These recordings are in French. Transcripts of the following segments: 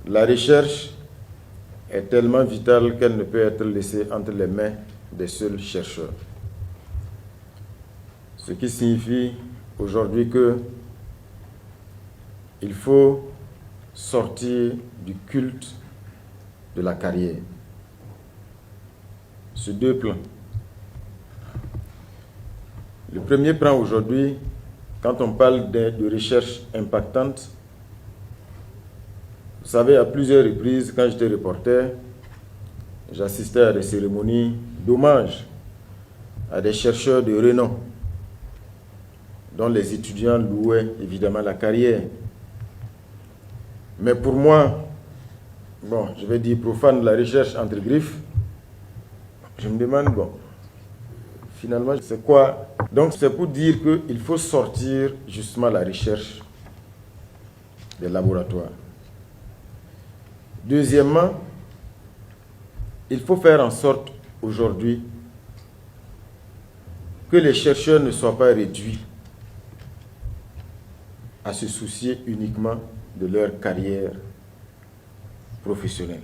La recherche est tellement vitale qu'elle ne peut être laissée entre les mains des seuls chercheurs. Ce qui signifie aujourd'hui qu'il faut sortir du culte de la carrière. Sur deux plans. Le premier plan aujourd'hui, quand on parle de recherche impactante, vous savez, à plusieurs reprises, quand j'étais reporter, j'assistais à des cérémonies d'hommage à des chercheurs de renom, dont les étudiants louaient évidemment la carrière. Mais pour moi, bon, je vais dire profane de la recherche entre griffes, je me demande, bon, finalement, c'est quoi? Donc, c'est pour dire qu'il faut sortir justement la recherche des laboratoires. Deuxièmement, il faut faire en sorte aujourd'hui que les chercheurs ne soient pas réduits à se soucier uniquement de leur carrière professionnelle.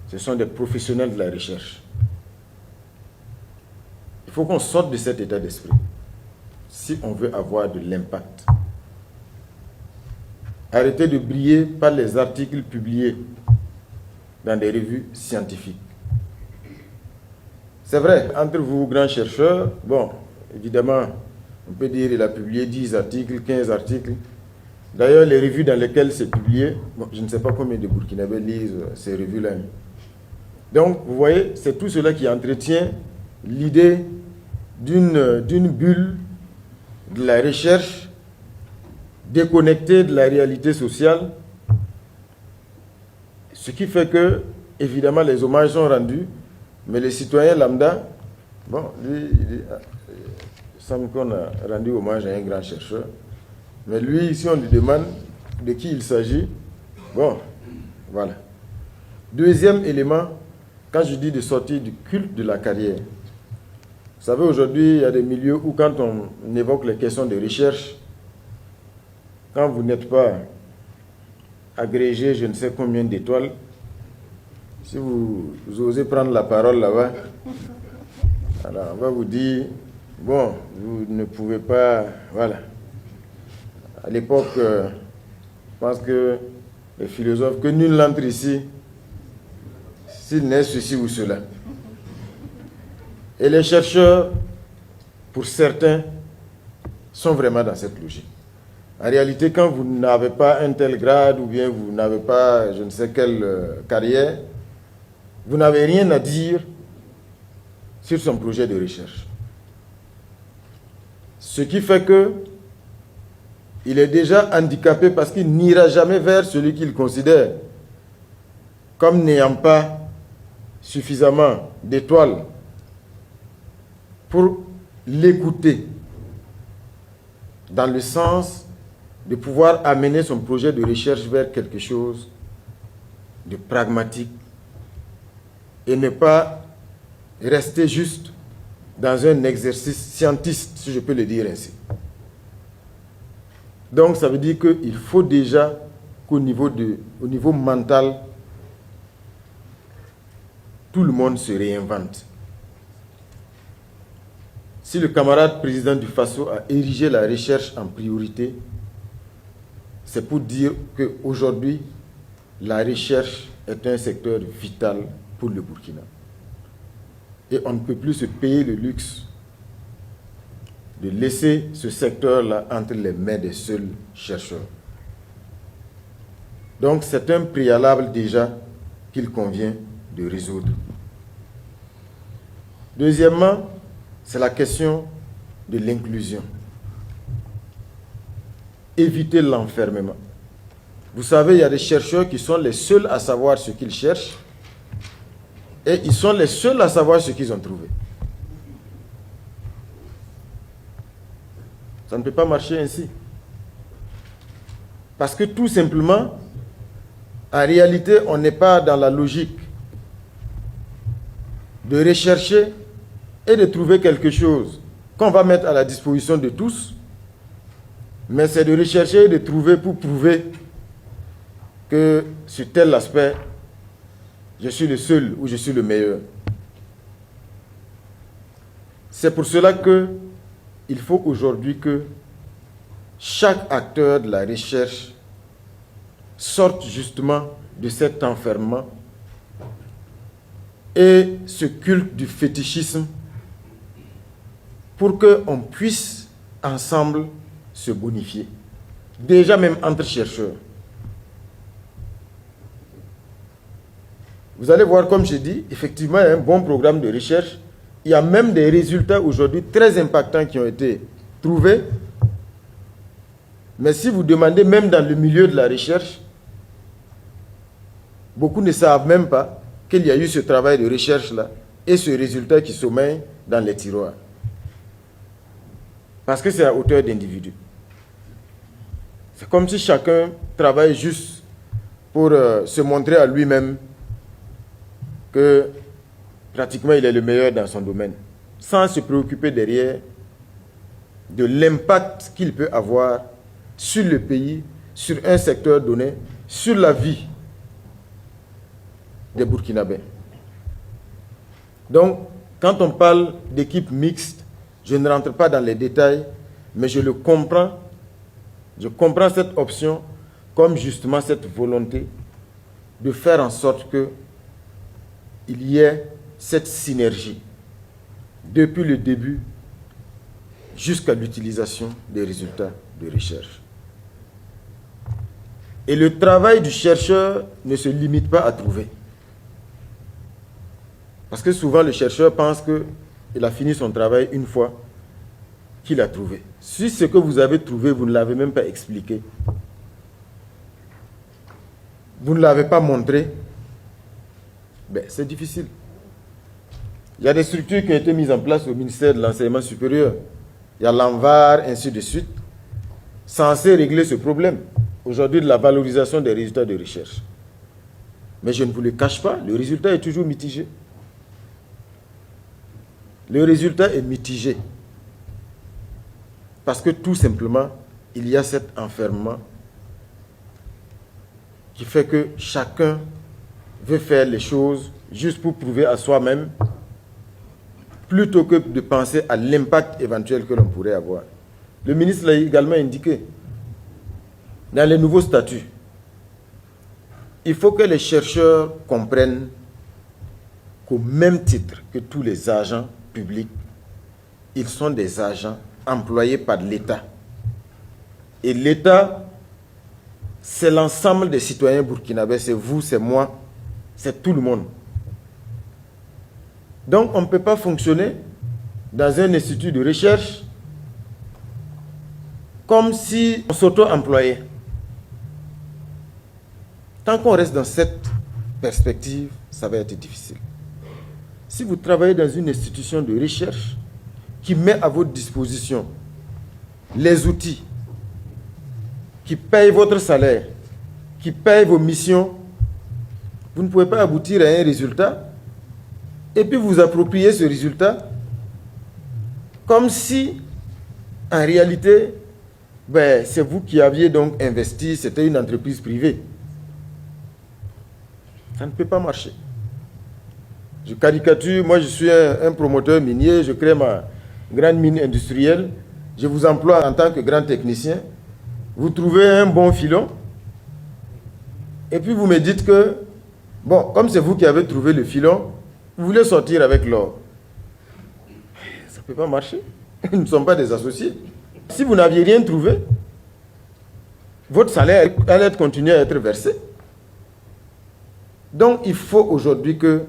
Ce sont des professionnels de la recherche. Il faut qu'on sorte de cet état d'esprit si on veut avoir de l'impact. Arrêtez de briller par les articles publiés dans des revues scientifiques. C'est vrai, entre vous, grands chercheurs, bon, évidemment, on peut dire qu'il a publié 10 articles, 15 articles. D'ailleurs, les revues dans lesquelles c'est publié, bon, je ne sais pas combien de Burkinabés lisent ces revues-là. Donc, vous voyez, c'est tout cela qui entretient l'idée d'une bulle de la recherche déconnectée de la réalité sociale, ce qui fait que, évidemment, les hommages sont rendus, mais les citoyens lambda, bon, lui, il semble qu'on a rendu hommage à un grand chercheur, mais lui, si on lui demande de qui il s'agit, bon, voilà. Deuxième élément, quand je dis de sortir du culte de la carrière, vous savez, aujourd'hui, il y a des milieux où quand on évoque les questions de recherche, quand vous n'êtes pas agrégé je ne sais combien d'étoiles, si vous osez prendre la parole là-bas, alors on va vous dire, bon, vous ne pouvez pas, voilà. À l'époque, je pense que les philosophes, que nul n'entre ici, s'il n'est ceci ou cela. Et les chercheurs, pour certains, sont vraiment dans cette logique. En réalité, quand vous n'avez pas un tel grade ou bien vous n'avez pas je ne sais quelle carrière, vous n'avez rien à dire sur son projet de recherche. Ce qui fait que il est déjà handicapé parce qu'il n'ira jamais vers celui qu'il considère comme n'ayant pas suffisamment d'étoiles pour l'écouter dans le sens de pouvoir amener son projet de recherche vers quelque chose de pragmatique et ne pas rester juste dans un exercice scientiste, si je peux le dire ainsi. Donc ça veut dire qu'il faut déjà qu'au niveau mental, tout le monde se réinvente. Si le camarade président du FASO a érigé la recherche en priorité, c'est pour dire qu'aujourd'hui, la recherche est un secteur vital pour le Burkina. Et on ne peut plus se payer le luxe de laisser ce secteur-là entre les mains des seuls chercheurs. Donc c'est un préalable déjà qu'il convient de résoudre. Deuxièmement, c'est la question de l'inclusion. Éviter l'enfermement. Vous savez, il y a des chercheurs qui sont les seuls à savoir ce qu'ils cherchent et ils sont les seuls à savoir ce qu'ils ont trouvé. Ça ne peut pas marcher ainsi. Parce que tout simplement, en réalité, on n'est pas dans la logique de rechercher et de trouver quelque chose qu'on va mettre à la disposition de tous, mais c'est de rechercher et de trouver pour prouver que sur tel aspect, je suis le seul ou je suis le meilleur. C'est pour cela qu'il faut aujourd'hui que chaque acteur de la recherche sorte justement de cet enfermement et ce culte du fétichisme pour qu'on puisse ensemble se bonifier. Déjà même entre chercheurs. Vous allez voir, comme j'ai dit, effectivement, il y a un bon programme de recherche. Il y a même des résultats aujourd'hui très impactants qui ont été trouvés. Mais si vous demandez, même dans le milieu de la recherche, beaucoup ne savent même pas qu'il y a eu ce travail de recherche-là et ce résultat qui sommeille dans les tiroirs. Parce que c'est à hauteur d'individus. C'est comme si chacun travaille juste pour se montrer à lui-même que pratiquement il est le meilleur dans son domaine, sans se préoccuper derrière de l'impact qu'il peut avoir sur le pays, sur un secteur donné, sur la vie des Burkinabés. Donc, quand on parle d'équipe mixte, je ne rentre pas dans les détails, mais je le comprends. Je comprends cette option comme justement cette volonté de faire en sorte qu'il y ait cette synergie depuis le début jusqu'à l'utilisation des résultats de recherche. Et le travail du chercheur ne se limite pas à trouver. Parce que souvent le chercheur pense qu'il a fini son travail une fois qu'il a trouvé. Si ce que vous avez trouvé, vous ne l'avez même pas expliqué, vous ne l'avez pas montré, ben, c'est difficile. Il y a des structures qui ont été mises en place au ministère de l'Enseignement supérieur. Il y a l'ANVAR, ainsi de suite, censé régler ce problème, aujourd'hui, de la valorisation des résultats de recherche. Mais je ne vous le cache pas, le résultat est toujours mitigé. Le résultat est mitigé. Parce que tout simplement, il y a cet enfermement qui fait que chacun veut faire les choses juste pour prouver à soi-même, plutôt que de penser à l'impact éventuel que l'on pourrait avoir. Le ministre l'a également indiqué. Dans les nouveaux statuts, il faut que les chercheurs comprennent qu'au même titre que tous les agents publics, ils sont des agents employés par l'État. Et l'État, c'est l'ensemble des citoyens burkinabés, c'est vous, c'est moi, c'est tout le monde. Donc on ne peut pas fonctionner dans un institut de recherche comme si on s'auto-employait. Tant qu'on reste dans cette perspective, ça va être difficile. Si vous travaillez dans une institution de recherche qui met à votre disposition les outils, qui paye votre salaire, qui paye vos missions, vous ne pouvez pas aboutir à un résultat et puis vous approprier ce résultat comme si, en réalité, ben, c'est vous qui aviez donc investi, c'était une entreprise privée. Ça ne peut pas marcher. Je caricature, moi je suis un promoteur minier, je crée ma grande mine industrielle, je vous emploie en tant que grand technicien, vous trouvez un bon filon, et puis vous me dites que, bon, comme c'est vous qui avez trouvé le filon, vous voulez sortir avec l'or. Ça ne peut pas marcher. Nous ne sommes pas des associés. Si vous n'aviez rien trouvé, votre salaire allait continuer à être versé. Donc il faut aujourd'hui que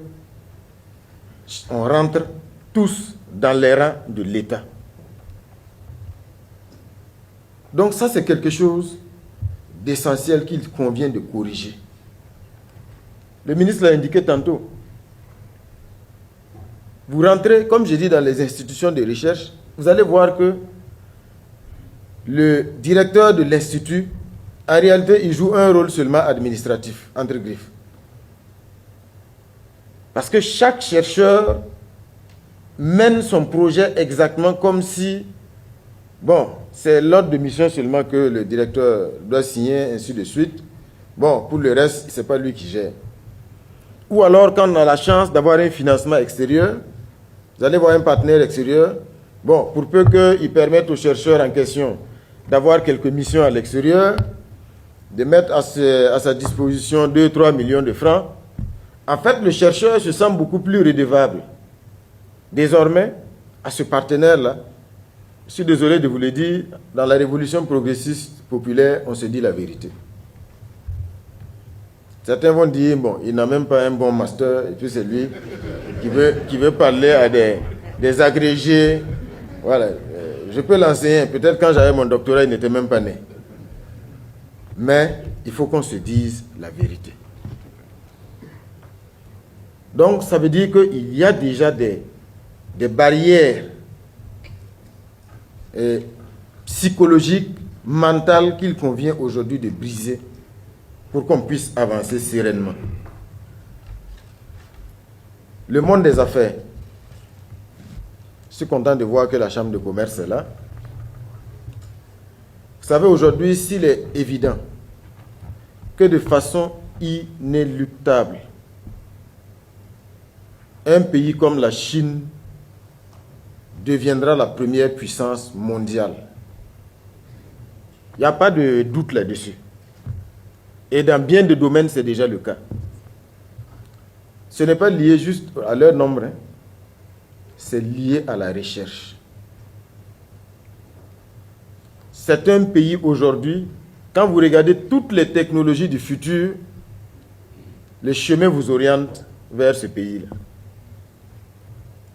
on rentre tous dans les rangs de l'État. Donc ça, c'est quelque chose d'essentiel qu'il convient de corriger. Le ministre l'a indiqué tantôt. Vous rentrez, comme j'ai dit, dans les institutions de recherche, vous allez voir que le directeur de l'institut, en réalité, il joue un rôle seulement administratif, entre griffes. Parce que chaque chercheur mène son projet exactement comme si, bon, c'est l'ordre de mission seulement que le directeur doit signer, ainsi de suite. Bon, pour le reste, ce n'est pas lui qui gère. Ou alors, quand on a la chance d'avoir un financement extérieur, vous allez voir un partenaire extérieur, bon, pour peu qu'il permette aux chercheurs en question d'avoir quelques missions à l'extérieur, de mettre à sa disposition 2-3 millions de francs, en fait, le chercheur se sent beaucoup plus redevable. Désormais, à ce partenaire-là, je suis désolé de vous le dire, dans la révolution progressiste populaire, on se dit la vérité. Certains vont dire, bon, il n'a même pas un bon master, et puis c'est lui qui veut parler à des agrégés. Voilà, je peux l'enseigner. Peut-être quand j'avais mon doctorat, il n'était même pas né. Mais il faut qu'on se dise la vérité. Donc, ça veut dire qu'il y a déjà des barrières psychologiques, mentales qu'il convient aujourd'hui de briser pour qu'on puisse avancer sereinement. Le monde des affaires. Je suis content de voir que la Chambre de commerce est là. Vous savez, aujourd'hui, s'il est évident que de façon inéluctable, un pays comme la Chine deviendra la première puissance mondiale, il n'y a pas de doute là-dessus. Et dans bien de domaines, c'est déjà le cas. Ce n'est pas lié juste à leur nombre, hein. C'est lié à la recherche. C'est un pays aujourd'hui, quand vous regardez toutes les technologies du futur, le chemin vous oriente vers ce pays-là.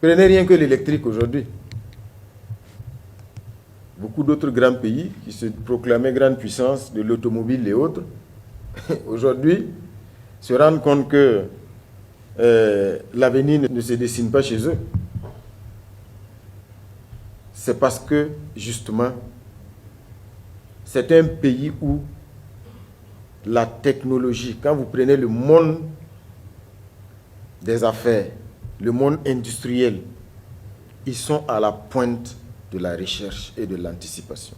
Prenez rien que l'électrique aujourd'hui. Beaucoup d'autres grands pays qui se proclamaient grande puissance de l'automobile et autres, aujourd'hui, se rendent compte que l'avenir ne se dessine pas chez eux. C'est parce que, justement, c'est un pays où la technologie, quand vous prenez le monde des affaires, le monde industriel, ils sont à la pointe de la recherche et de l'anticipation.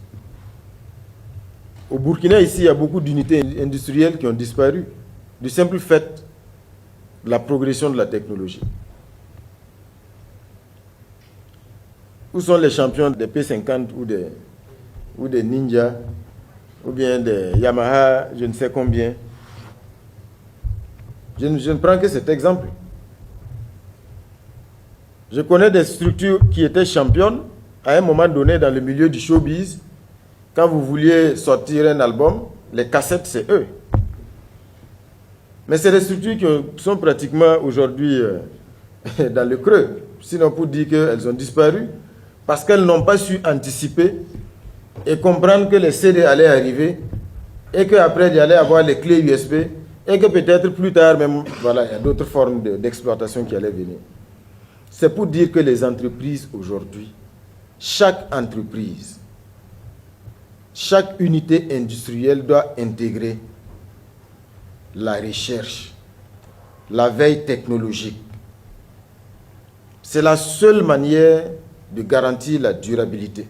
Au Burkina, ici, il y a beaucoup d'unités industrielles qui ont disparu du simple fait de la progression de la technologie. Où sont les champions des P50 ou des Ninja, ou bien des Yamaha, je ne sais combien? Je ne prends que cet exemple. Je connais des structures qui étaient championnes à un moment donné dans le milieu du showbiz. Quand vous vouliez sortir un album, les cassettes, c'est eux. Mais c'est des structures qui sont pratiquement aujourd'hui dans le creux. Sinon pour dire qu'elles ont disparu, parce qu'elles n'ont pas su anticiper et comprendre que les CD allaient arriver et qu'après il y allait avoir les clés USB et que peut-être plus tard même, voilà, il y a d'autres formes d'exploitation qui allaient venir. C'est pour dire que les entreprises aujourd'hui, chaque entreprise, chaque unité industrielle doit intégrer la recherche, la veille technologique. C'est la seule manière de garantir la durabilité.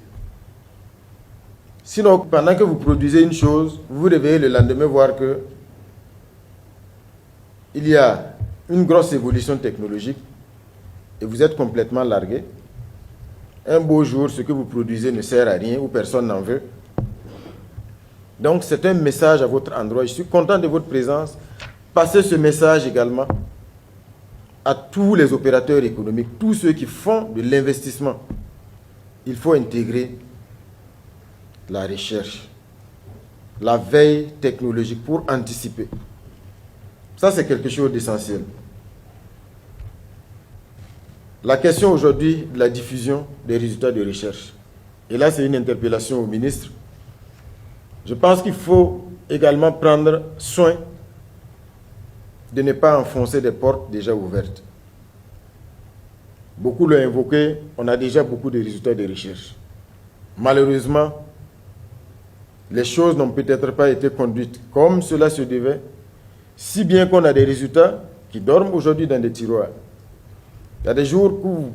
Sinon, pendant que vous produisez une chose, vous vous réveillez le lendemain voir que il y a une grosse évolution technologique et vous êtes complètement largué. Un beau jour, ce que vous produisez ne sert à rien ou personne n'en veut. Donc, c'est un message à votre endroit. Je suis content de votre présence. Passez ce message également à tous les opérateurs économiques, tous ceux qui font de l'investissement. Il faut intégrer la recherche, la veille technologique pour anticiper. Ça, c'est quelque chose d'essentiel. La question aujourd'hui de la diffusion des résultats de recherche. Et là, c'est une interpellation au ministre. Je pense qu'il faut également prendre soin de ne pas enfoncer des portes déjà ouvertes. Beaucoup l'ont invoqué, on a déjà beaucoup de résultats de recherche. Malheureusement, les choses n'ont peut-être pas été conduites comme cela se devait, si bien qu'on a des résultats qui dorment aujourd'hui dans des tiroirs. Il y a des jours où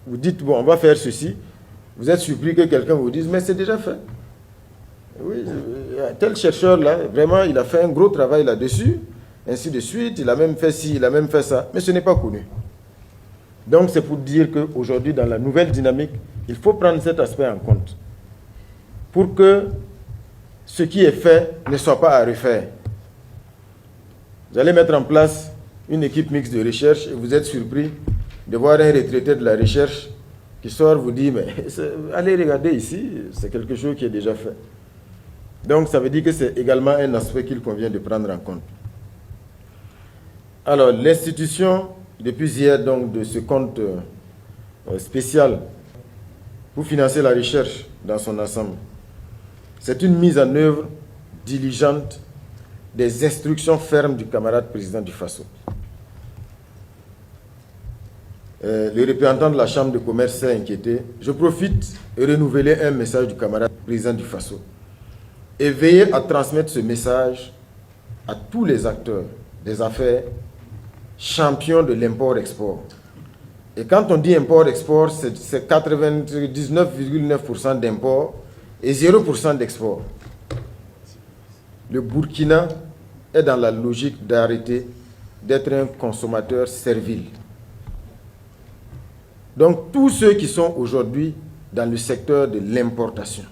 vous dites, bon, on va faire ceci, vous êtes surpris que quelqu'un vous dise, mais c'est déjà fait. oui, tel chercheur-là, vraiment, il a fait un gros travail là-dessus, ainsi de suite, il a même fait ci, il a même fait ça, mais ce n'est pas connu. Donc c'est pour dire qu'aujourd'hui, dans la nouvelle dynamique, il faut prendre cet aspect en compte, pour que ce qui est fait ne soit pas à refaire. Vous allez mettre en place une équipe mixte de recherche et vous êtes surpris de voir un retraité de la recherche qui sort vous dit, mais allez regarder ici, c'est quelque chose qui est déjà fait. Donc ça veut dire que c'est également un aspect qu'il convient de prendre en compte. Alors l'institution, depuis hier, donc, de ce compte spécial pour financer la recherche dans son ensemble, c'est une mise en œuvre diligente des instructions fermes du camarade président du FASO. Le représentant de la Chambre de commerce s'est inquiété. Je profite et renouveler un message du camarade président du FASO. Et veillez à transmettre ce message à tous les acteurs des affaires champions de l'import-export. Et quand on dit import-export, c'est 99,9% d'import et 0% d'export. Le Burkina est dans la logique d'arrêter d'être un consommateur servile. Donc tous ceux qui sont aujourd'hui dans le secteur de l'importation,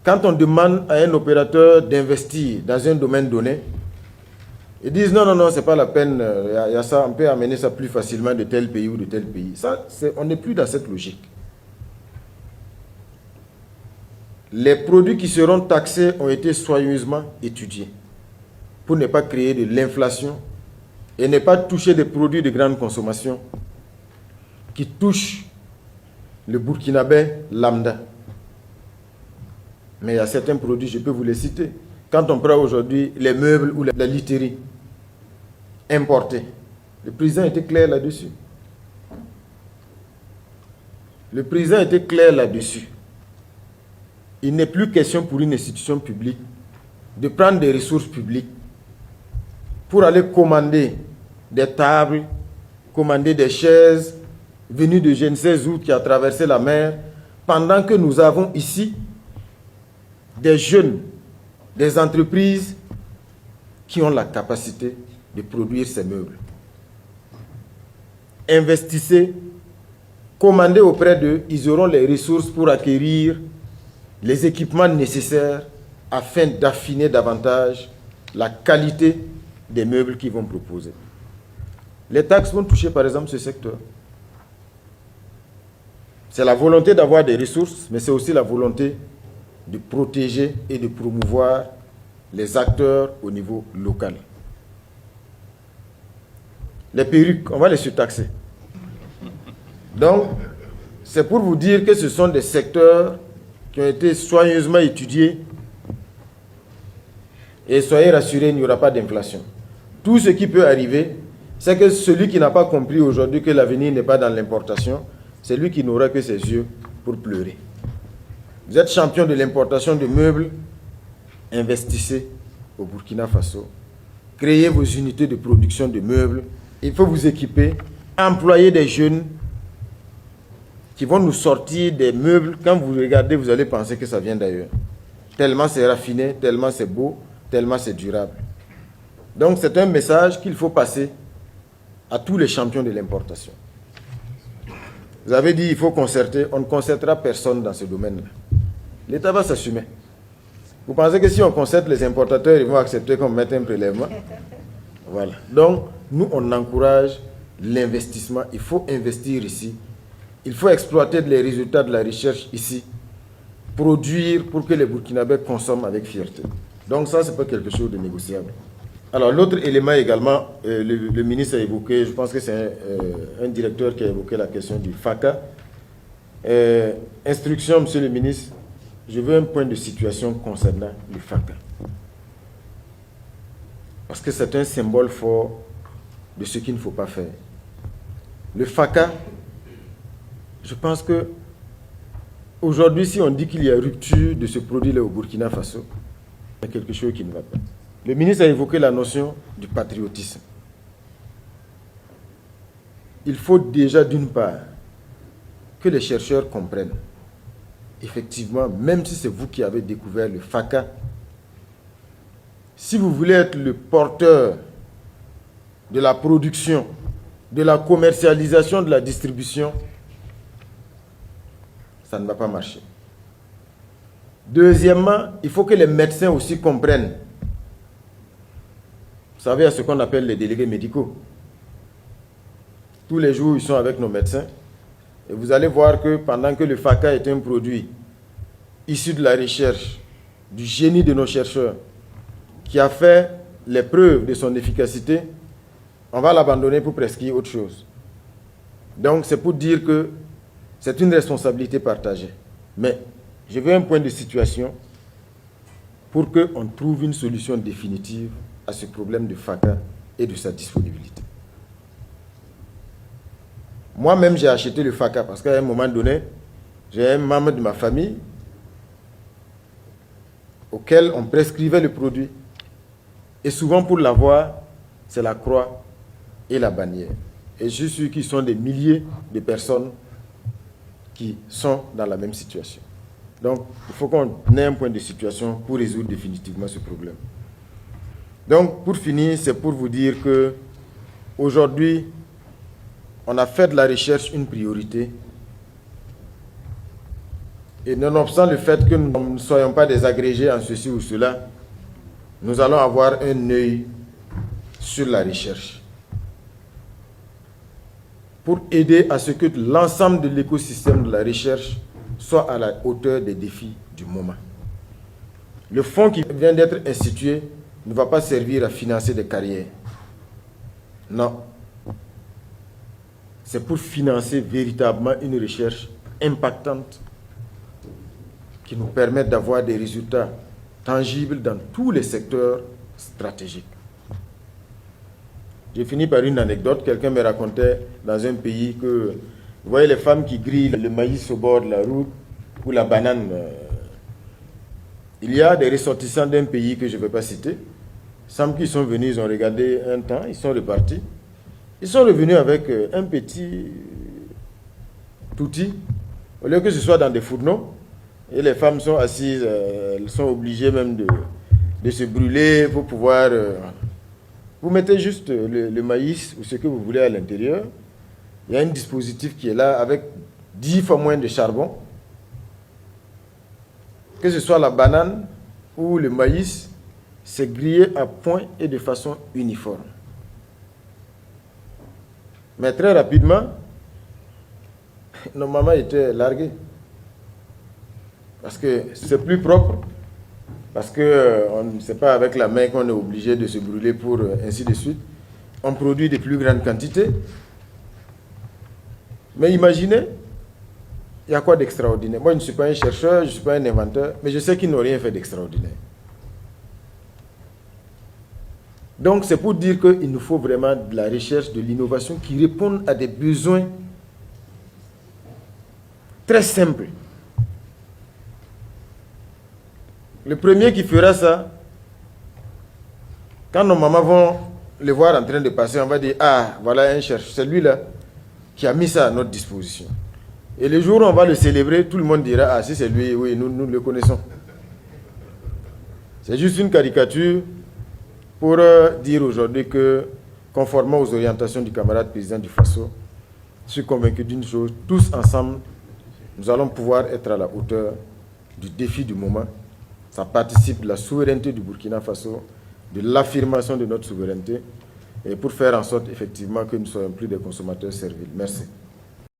quand on demande à un opérateur d'investir dans un domaine donné, ils disent non, non, non, ce n'est pas la peine, y a ça, on peut amener ça plus facilement de tel pays ou de tel pays. Ça, on n'est plus dans cette logique. Les produits qui seront taxés ont été soigneusement étudiés pour ne pas créer de l'inflation et ne pas toucher des produits de grande consommation qui touchent le Burkinabé lambda. Mais il y a certains produits, je peux vous les citer. Quand on prend aujourd'hui les meubles ou la literie importés, le président était clair là-dessus. Le président était clair là-dessus. Il n'est plus question pour une institution publique de prendre des ressources publiques pour aller commander des tables, commander des chaises venues de je ne sais où qui a traversé la mer, pendant que nous avons ici des jeunes, des entreprises qui ont la capacité de produire ces meubles. Investissez, commandez auprès d'eux, ils auront les ressources pour acquérir les équipements nécessaires afin d'affiner davantage la qualité des meubles qu'ils vont proposer. Les taxes vont toucher par exemple ce secteur. C'est la volonté d'avoir des ressources, mais c'est aussi la volonté de protéger et de promouvoir les acteurs au niveau local. Les perruques, on va les surtaxer. Donc, c'est pour vous dire que ce sont des secteurs qui ont été soigneusement étudiés et soyez rassurés, il n'y aura pas d'inflation. Tout ce qui peut arriver, c'est que celui qui n'a pas compris aujourd'hui que l'avenir n'est pas dans l'importation, c'est lui qui n'aura que ses yeux pour pleurer. Vous êtes champion de l'importation de meubles, investissez au Burkina Faso, créez vos unités de production de meubles, il faut vous équiper, employer des jeunes qui vont nous sortir des meubles. Quand vous regardez, vous allez penser que ça vient d'ailleurs. Tellement c'est raffiné, tellement c'est beau, tellement c'est durable. Donc c'est un message qu'il faut passer à tous les champions de l'importation. Vous avez dit qu'il faut concerter, on ne concertera personne dans ce domaine-là. L'État va s'assumer. Vous pensez que si on concerte les importateurs, ils vont accepter qu'on mette un prélèvement? Voilà. Donc, nous, on encourage l'investissement. Il faut investir ici. Il faut exploiter les résultats de la recherche ici. Produire pour que les Burkinabés consomment avec fierté. Donc ça, ce n'est pas quelque chose de négociable. Alors, l'autre élément également, le ministre a évoqué, je pense que c'est un directeur qui a évoqué la question du FACA. Instruction, monsieur le ministre, je veux un point de situation concernant le FACA. Parce que c'est un symbole fort de ce qu'il ne faut pas faire. Le FACA, je pense que aujourd'hui, si on dit qu'il y a rupture de ce produit-là au Burkina Faso, il y a quelque chose qui ne va pas. Le ministre a évoqué la notion du patriotisme. Il faut déjà, d'une part, que les chercheurs comprennent effectivement, même si c'est vous qui avez découvert le FACA, si vous voulez être le porteur de la production, de la commercialisation, de la distribution, ça ne va pas marcher. Deuxièmement, il faut que les médecins aussi comprennent. Vous savez, il y a ce qu'on appelle les délégués médicaux. Tous les jours, ils sont avec nos médecins. Et vous allez voir que pendant que le FACA est un produit issu de la recherche, du génie de nos chercheurs, qui a fait les preuves de son efficacité, on va l'abandonner pour prescrire autre chose. Donc, c'est pour dire que c'est une responsabilité partagée. Mais je veux un point de situation pour qu'on trouve une solution définitive à ce problème de FACA et de sa disponibilité. Moi-même, j'ai acheté le FACA parce qu'à un moment donné, j'ai un membre de ma famille auquel on prescrivait le produit. Et souvent, pour l'avoir, c'est la croix et la bannière. Et je suis sûr qu'ils sont des milliers de personnes qui sont dans la même situation. Donc, il faut qu'on ait un point de situation pour résoudre définitivement ce problème. Donc, pour finir, c'est pour vous dire que aujourd'hui, on a fait de la recherche une priorité. Et nonobstant le fait que nous ne soyons pas des agrégés en ceci ou cela, nous allons avoir un œil sur la recherche pour aider à ce que l'ensemble de l'écosystème de la recherche soit à la hauteur des défis du moment. Le fonds qui vient d'être institué ne va pas servir à financer des carrières. Non. C'est pour financer véritablement une recherche impactante qui nous permette d'avoir des résultats tangibles dans tous les secteurs stratégiques. J'ai fini par une anecdote. Quelqu'un me racontait dans un pays que, vous voyez les femmes qui grillent le maïs au bord de la route ou la banane. Il y a des ressortissants d'un pays que je ne vais pas citer. Il semble qu'ils sont venus, ils ont regardé un temps, ils sont repartis. Ils sont revenus avec un petit outil, au lieu que ce soit dans des fourneaux. Et les femmes sont assises, elles sont obligées même de se brûler pour pouvoir... vous mettez juste le maïs ou ce que vous voulez à l'intérieur. Il y a un dispositif qui est là avec 10 fois moins de charbon. Que ce soit la banane ou le maïs, c'est grillé à point et de façon uniforme. Mais très rapidement, nos mamans étaient larguées. Parce que c'est plus propre. Parce que ce n'est pas avec la main qu'on est obligé de se brûler pour ainsi de suite. On produit de plus grandes quantités. Mais imaginez, il y a quoi d'extraordinaire? Moi, je ne suis pas un chercheur, je ne suis pas un inventeur, mais je sais qu'ils n'ont rien fait d'extraordinaire. Donc, c'est pour dire qu'il nous faut vraiment de la recherche, de l'innovation qui répondent à des besoins très simples. Le premier qui fera ça, quand nos mamans vont le voir en train de passer, on va dire, ah, voilà un chercheur, c'est lui-là qui a mis ça à notre disposition. Et le jour où on va le célébrer, tout le monde dira, ah, si c'est lui, oui, nous le connaissons. C'est juste une caricature pour dire aujourd'hui que, conformément aux orientations du camarade président du FASO, je suis convaincu d'une chose, tous ensemble, nous allons pouvoir être à la hauteur du défi du moment. Ça participe de la souveraineté du Burkina Faso, de l'affirmation de notre souveraineté, et pour faire en sorte effectivement que nous ne soyons plus des consommateurs serviles. Merci.